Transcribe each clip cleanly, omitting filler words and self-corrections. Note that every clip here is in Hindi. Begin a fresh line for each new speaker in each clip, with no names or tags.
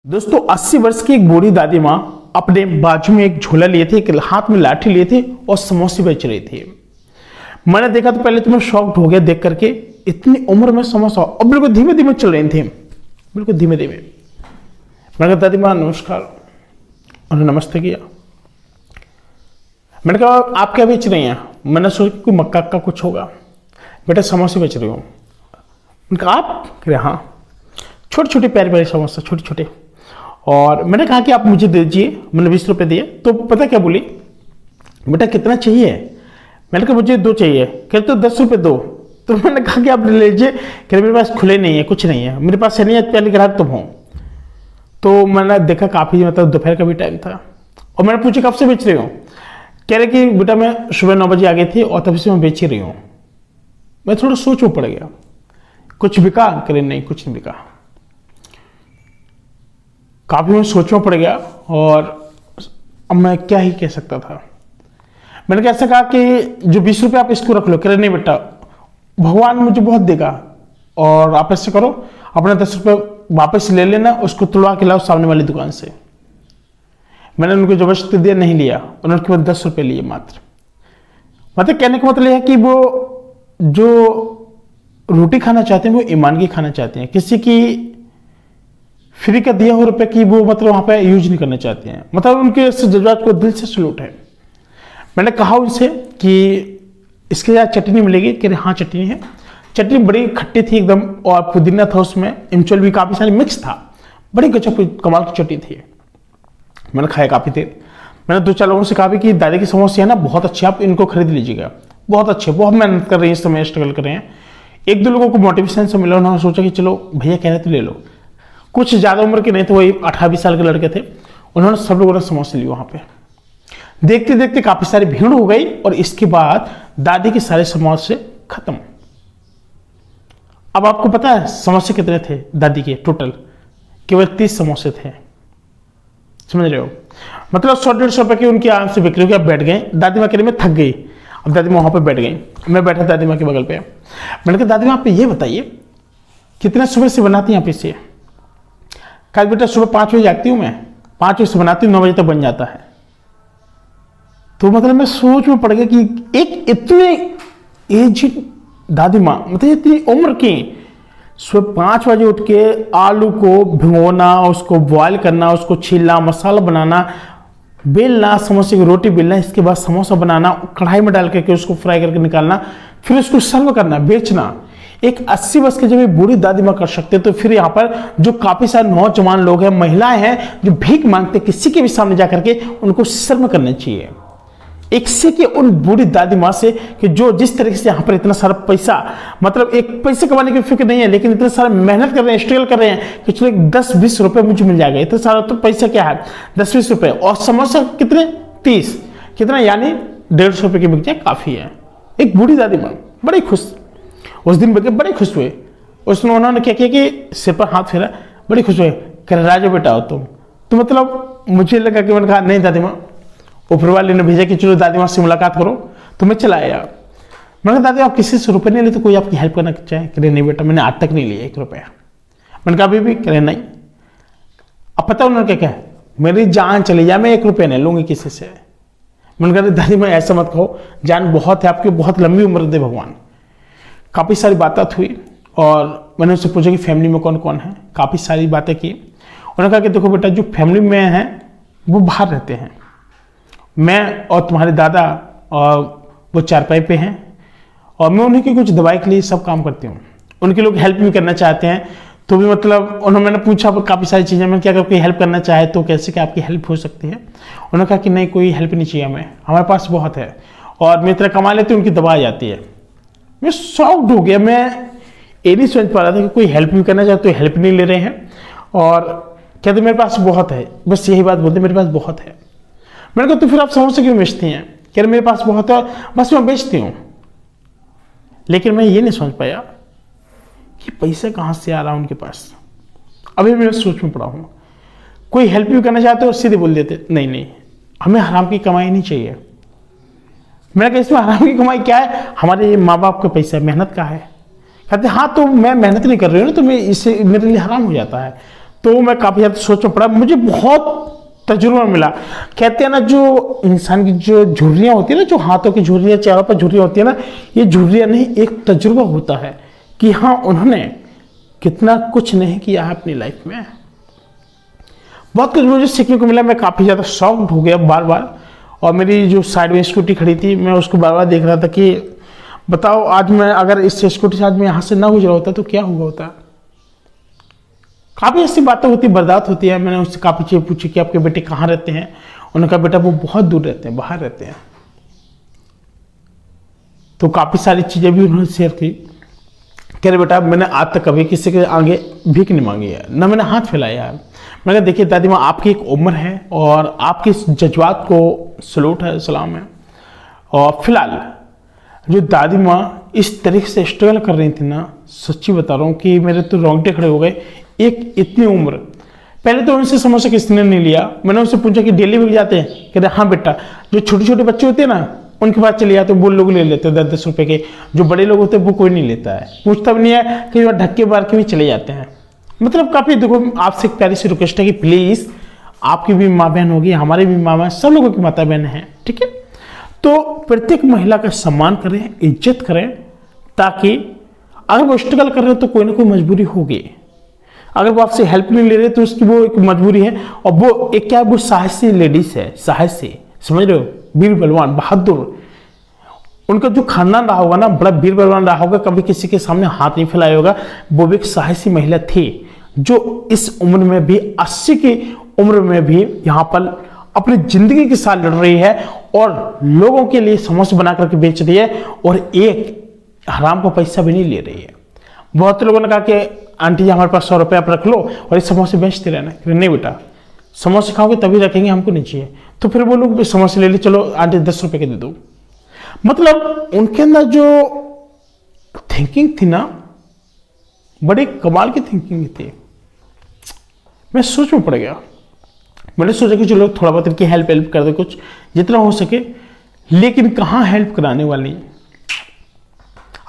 दोस्तों 80 वर्ष की एक बूढ़ी दादी माँ अपने बाजू में एक झोला लिए थे, एक हाथ में लाठी लिए थे और समोसे बेच रही थी। मैंने देखा तो पहले तो मैं शॉक्ड हो गया देख करके, इतनी उम्र में समोसा और बिल्कुल धीमे धीमे चल रहे थे, बिल्कुल धीमे धीमे। मैंने कहा दादी माँ नमस्कार, उन्होंने नमस्ते किया। मैंने कहा आप क्या बेच रही हैं? मैंने सोचा कोई मक्का का कुछ होगा। बेटा समोसे बेच रही हूँ। मैंने कहा आप? कह रहे हाँ, छोटे छोटे प्यारे प्यारे समोसा, छोटे छोटे। और मैंने कहा कि आप मुझे दे दीजिए। मैंने 20 रुपये दिए तो पता क्या बोली, बेटा कितना चाहिए? मैंने कहा मुझे 2 चाहिए। कहते तो 10 रुपये दो। तो मैंने कहा कि आप ले लीजिए। कह मेरे पास खुले नहीं है, कुछ नहीं है मेरे पास, है नहीं है, पहले ग्राहक तुम हो। तो मैंने देखा काफ़ी मतलब दोपहर का भी टाइम था और मैंने पूछा कब से बेच रही हूँ? कह रहे कि बेटा मैं सुबह 9 बजे आ गई थी और तभी से मैं बेच ही रही हूँ। मैं थोड़ा सोच में पड़ गया, कुछ बिका? कह रहे नहीं कुछ नहीं बिका। काफी मैं सोच में पड़ गया और अब मैं क्या ही कह सकता था। मैंने कैसे कहा कि जो 20 रुपये आप इसको रख लो। कह रहे नहीं बेटा, भगवान मुझे बहुत देगा और आप ऐसे करो अपना 10 रुपये वापस ले लेना, उसको तुड़वा के लाओ सामने वाली दुकान से। मैंने उनको जबरदस्ती दिया, नहीं लिया। उन्होंने केवल 10 रुपये लिए मात्र। मतलब कहने का मतलब यह है कि वो जो रोटी खाना चाहते हैं वो ईमान की खाना चाहते हैं, किसी की फ्री का दिया हुआ रुपए की वो मतलब वहां पे यूज नहीं करना चाहते हैं। मतलब उनके जज्बात को दिल से सलूट है। मैंने कहा उनसे कि इसके साथ चटनी मिलेगी? कह रहे हाँ चटनी है। चटनी बड़ी खट्टी थी एकदम और पुदीना था उसमें, इमचल भी काफी सारी मिक्स था, बड़ी गजब कमाल की चटनी थी। मैंने खाया काफी देर। मैंने 2-4 लोगों से कहा भी कि दादी के समोसे है ना बहुत अच्छे, आप इनको खरीद लीजिएगा, बहुत अच्छे, बहुत मेहनत कर रहे हैं, इस समय स्ट्रगल कर रहे हैं। 1-2 लोगों को मोटिवेशन से मिला, उन्होंने सोचा कि चलो भैया कह रहे तो ले लो। कुछ ज्यादा उम्र के नहीं थे, वही 18-20 साल के लड़के थे। उन्होंने सब लोगों ने समोसे लिए वहां पे। देखते देखते काफी सारी भीड़ हो गई और इसके बाद दादी के सारे समोसे खत्म। अब आपको पता है समोसे कितने थे दादी के? टोटल केवल 30 समोसे थे। समझ रहे हो? मतलब 100-150 रुपए की उनकी आराम से बिक्री हुई। अब बैठ गए। दादी माँ के लिए मैं थक गई। अब दादी माँ वहां पर बैठ गई, मैं बैठा दादी माँ के बगल पे। मैंने कहा दादी माँ आप ये बताइए कितने सुबह से बनाती हैं आप इसे? कल बेटा सुबह 5 बजे जागती हूँ मैं, 5 बजे से बनाती हूँ, 9 बजे तक बन जाता है। तो मतलब मैं सोच में पड़ गया कि एक इतने एज दादी माँ, मतलब इतनी उम्र की, सुबह 5 बजे उठ के आलू को भिगोना, उसको बॉयल करना, उसको छीलना, मसाला बनाना, बेलना, समोसे की रोटी बेलना, इसके बाद समोसा बनाना, कढ़ाई में डाल करके उसको फ्राई करके निकालना, फिर उसको सर्व करना, बेचना। एक 80 वर्ष के जब ये बूढ़ी दादी माँ कर सकते तो फिर यहाँ पर जो काफी सारे नौजवान लोग हैं, महिलाएं हैं जो भीख मांगते, किसी के भी सामने जाकर के उनको शर्म करना चाहिए। एक से कि उन बूढ़ी दादी माँ से कि जो जिस तरीके से यहाँ पर इतना सारा पैसा, मतलब एक पैसे कमाने की फिक्र नहीं है, लेकिन इतना सारा मेहनत कर रहे हैं, स्ट्रगल कर रहे हैं कि चलो 10-20 रुपए मुझे मिल जाएगा। इतना सारा तो पैसा क्या है, 10-20 रुपए। और समोसा कितने? 30। कितना यानी 150 रुपए की बिक जाए, काफी है। एक बूढ़ी दादी माँ बड़ी खुश उस दिन बल्कि बड़े खुश हुए। उसने उन्होंने क्या किया कि सिर पर हाथ फेरा, बड़ी खुश हुए। कह रहे राजा बेटा हो तुम। तो मतलब मुझे लगा कि मैंने कहा नहीं दादी माँ, ऊपर वाले ने भेजा कि चलो दादी माँ से मुलाकात करो, तो मैं चला आया। मैंने कहा दादी आप किसी से रुपये नहीं लेते, कोई आपकी हेल्प करना चाहे? कह रहे नहीं बेटा मैंने आज तक नहीं लिया 1 रुपया। मैंने कहा अभी भी? कह रहे नहीं। अब पता उन्होंने क्या कहा, मेरी जान चली जाए मैं 1 रुपया नहीं लूंगी किसी से। मैंने कहा दादी माँ ऐसा मत कहो, जान बहुत है आपकी, बहुत लंबी उम्र दे भगवान। काफ़ी सारी बातें हुई और मैंने उससे पूछा कि फैमिली में कौन कौन है। काफ़ी सारी बातें की। उन्होंने कहा कि देखो बेटा जो फैमिली में है वो बाहर रहते हैं, मैं और तुम्हारे दादा और वो चारपाई पे हैं और मैं उन्हीं की कुछ दवाई के लिए सब काम करती हूँ। उनके लोग हेल्प भी करना चाहते हैं तो भी मतलब उन्होंने, मैंने पूछा काफ़ी सारी चीज़ें, मैं क्या अगर कोई हेल्प करना चाहे तो कैसे क्या आपकी हेल्प हो सकती है? उन्होंने कहा कि नहीं कोई हेल्प नहीं चाहिए हमें, हमारे पास बहुत है और मैं इतना कमा लेती हूँ उनकी दवा आ जाती है। मैं शॉक्ड हो गया। मैं ये नहीं समझ पा रहा था कि कोई हेल्प भी करना चाहते तो हेल्प नहीं ले रहे हैं और कहते मेरे पास बहुत है, बस यही बात बोलते मेरे पास बहुत है। मैंने कहा तो फिर आप समोसे क्यों बेचती हैं? कह रहे मेरे पास बहुत है, बस मैं बेचती हूँ। लेकिन मैं ये नहीं समझ पाया कि पैसा कहाँ से आ रहा है उनके पास। अभी मैं सोच में पड़ा हूँ। कोई हेल्प भी करना चाहते और सीधे बोल देते नहीं नहीं हमें हराम की कमाई नहीं चाहिए। मैंने कहा इसमें हराम की कमाई क्या है? हमारे माँ बाप का पैसा मेहनत का है। कहते हाँ तो मैं मेहनत नहीं कर रही हूँ ना, तो मैं इससे मेरे लिए हराम हो जाता है। तो मैं काफ़ी ज़्यादा सोच में पड़ा, मुझे बहुत तजुर्बा मिला। कहते हैं ना, जो इंसान की जो झुर्रियाँ होती है ना, जो हाथों की झुर्रियाँ, चेहरों पर झुर्रियाँ होती है ना, ये झुर्रियाँ नहीं, एक तजुर्बा होता है कि हाँ उन्होंने कितना कुछ नहीं किया है अपनी लाइफ में। बहुत कुछ मुझे सीखने को मिला। मैं काफ़ी ज़्यादा शॉक्ड हो गया बार बार। और मेरी जो साइड में स्कूटी खड़ी थी, मैं उसको बार बार देख रहा था कि बताओ आज मैं अगर इस स्कूटी से आज मैं यहाँ से ना गुजरा होता तो क्या हुआ होता। काफ़ी ऐसी बातें होती, बर्दाश्त होती है। मैंने उससे काफ़ी चीज़ें पूछी कि आपके बेटे कहाँ रहते हैं। उन्होंने कहा बेटा वो बहुत दूर रहते हैं, बाहर रहते हैं। तो काफ़ी सारी चीज़ें भी उन्होंने शेयर की। कह रहे बेटा मैंने आज तक कभी किसी के आगे भीख नहीं मांगी है, ना मैंने हाथ फैलाया है। मैंने कहा देखिए दादी माँ, आपकी एक उम्र है और आपके इस जज्बात को सलूट है, सलाम है। और फिलहाल जो दादी माँ इस तरीके से स्ट्रगल कर रही थी ना, सच्ची बता रहा हूँ कि मेरे तो रोंगटे खड़े हो गए। एक इतनी उम्र, पहले तो उनसे समोसा किसने नहीं लिया। मैंने उनसे पूछा कि डेली भी जाते हैं? कहते हाँ बेटा, जो छोटे छोटे बच्चे होते हैं ना उनके पास चले जाते, वो लोग ले लेते हैं 10-10 रुपए के। जो बड़े लोग होते हैं वो कोई नहीं लेता है, पूछता भी नहीं है, कि वो ढक्के मार के भी चले जाते हैं। मतलब काफ़ी, देखो आपसे एक प्यारी सी रिक्वेस्ट है कि प्लीज़, आपकी भी माँ बहन होगी, हमारे भी माँ बहन, सब लोगों की माता बहन है, ठीक है। तो प्रत्येक महिला का सम्मान करें, इज्जत करें, ताकि अगर वो स्ट्रगल कर रहे हो तो कोई ना कोई मजबूरी होगी। अगर वो आपसे हेल्प नहीं ले रहे तो उसकी वो एक मजबूरी है। और वो एक क्या है, वो साहसी लेडीज है, साहसी, समझ रहे हो, वीर बलवान, बहादुर। उनका जो खानदान रहा होगा ना, बड़ा वीर बलवान रहा होगा, कभी किसी के सामने हाथ नहीं फैलाया होगा। वो भी एक साहसी महिला थी जो इस उम्र में भी, 80 की उम्र में भी यहाँ पर अपनी जिंदगी के साथ लड़ रही है और लोगों के लिए समोसे बना करके बेच रही है और एक हराम का पैसा भी नहीं ले रही है। बहुत लोगों ने कहा कि आंटी जी हमारे पास 100 रुपये आप रख लो और इस समोसे बेचते रहना। नहीं बेटा, समोसे खाओगे तभी रखेंगे, हमको नहीं चाहिए। तो फिर वो लोग समोसे ले ली, चलो आंटी 10 रुपये के दे दो। मतलब उनके अंदर जो थिंकिंग थी ना, बड़े कमाल की थिंकिंग थी। मैं सोच में पड़ गया। मैंने सोचा कि चलो थोड़ा बहुत इनकी हेल्प कर दे, कुछ जितना हो सके। लेकिन कहाँ हेल्प कराने वाली।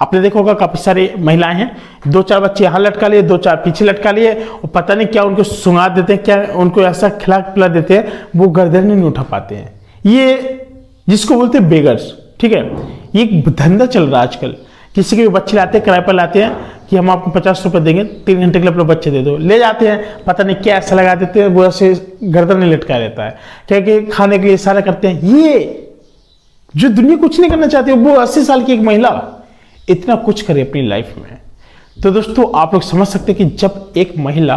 आपने देखा होगा काफी सारी महिलाएं हैं, 2-4 बच्चे यहाँ लटका लिए, 2-4 पीछे लटका लिए, और पता नहीं क्या उनको सुंगा देते हैं, क्या उनको ऐसा खिला पिला देते हैं, वो गर्दन नहीं उठा पाते हैं। ये जिसको बोलते हैं बेगर्स, ठीक है। ये एक धंधा चल रहा है आजकल। किसी के भी बच्चे लाते हैं, किराए पर लाते हैं कि हम आपको 50 रुपये देंगे, 3 घंटे के लिए अपने बच्चे दे दो। ले जाते हैं, पता नहीं क्या ऐसा लगा देते हैं, वो ऐसे गर्दन नहीं लटका रहता है, क्या कि खाने के लिए इशारा करते हैं। ये जो दुनिया कुछ नहीं करना चाहती, वो 80 साल की एक महिला इतना कुछ करे अपनी लाइफ में। तो दोस्तों आप लोग समझ सकते हैं कि जब एक महिला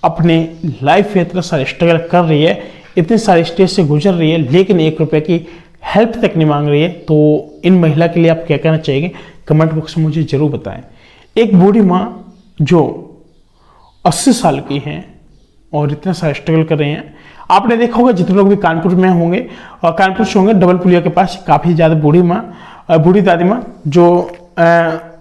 अपने लाइफ में इतना सारा स्ट्रगल कर रही है, इतने सारे स्टेज से गुजर रही है, लेकिन 1 रुपये की हेल्प तक नहीं मांग रही है, तो इन महिला के लिए आप क्या कहना चाहिए, कमेंट बॉक्स में मुझे जरूर बताएं। एक बूढ़ी माँ जो 80 साल की हैं और इतना सारा स्ट्रगल कर रहे हैं। आपने देखा होगा जितने लोग भी कानपुर में होंगे और कानपुर से होंगे, डबल पुलिया के पास काफ़ी ज़्यादा बूढ़ी माँ, बूढ़ी दादी माँ, जो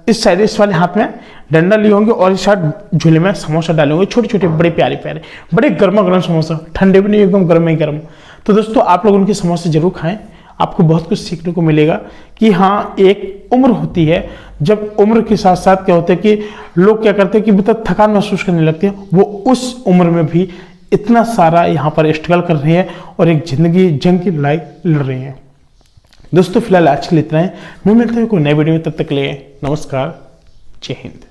इस साइड इस वाले हाथ में डंडा लिए होंगे और इस साइड झूले में समोसा डाले होंगे, छोटे छोटे बड़े प्यारे प्यारे, बड़े गर्मा गर्म समोसा, ठंडे भी नहीं, एकदम गर्म ही गर्म। तो दोस्तों आप लोग उनके समोसे जरूर खाएं, आपको बहुत कुछ सीखने को मिलेगा कि हाँ एक उम्र होती है, जब उम्र के साथ साथ क्या होता है कि लोग क्या करते हैं कि मतलब थकान महसूस करने लगते हैं। वो उस उम्र में भी इतना सारा यहाँ पर स्ट्रगल कर रहे हैं और एक जिंदगी जंग की लड़ाई लड़ रहे हैं। दोस्तों फिलहाल आज के लिए इतना है, मैं मिलता हूँ कोई नए वीडियो में, तब तक के लिए नमस्कार, जय हिंद।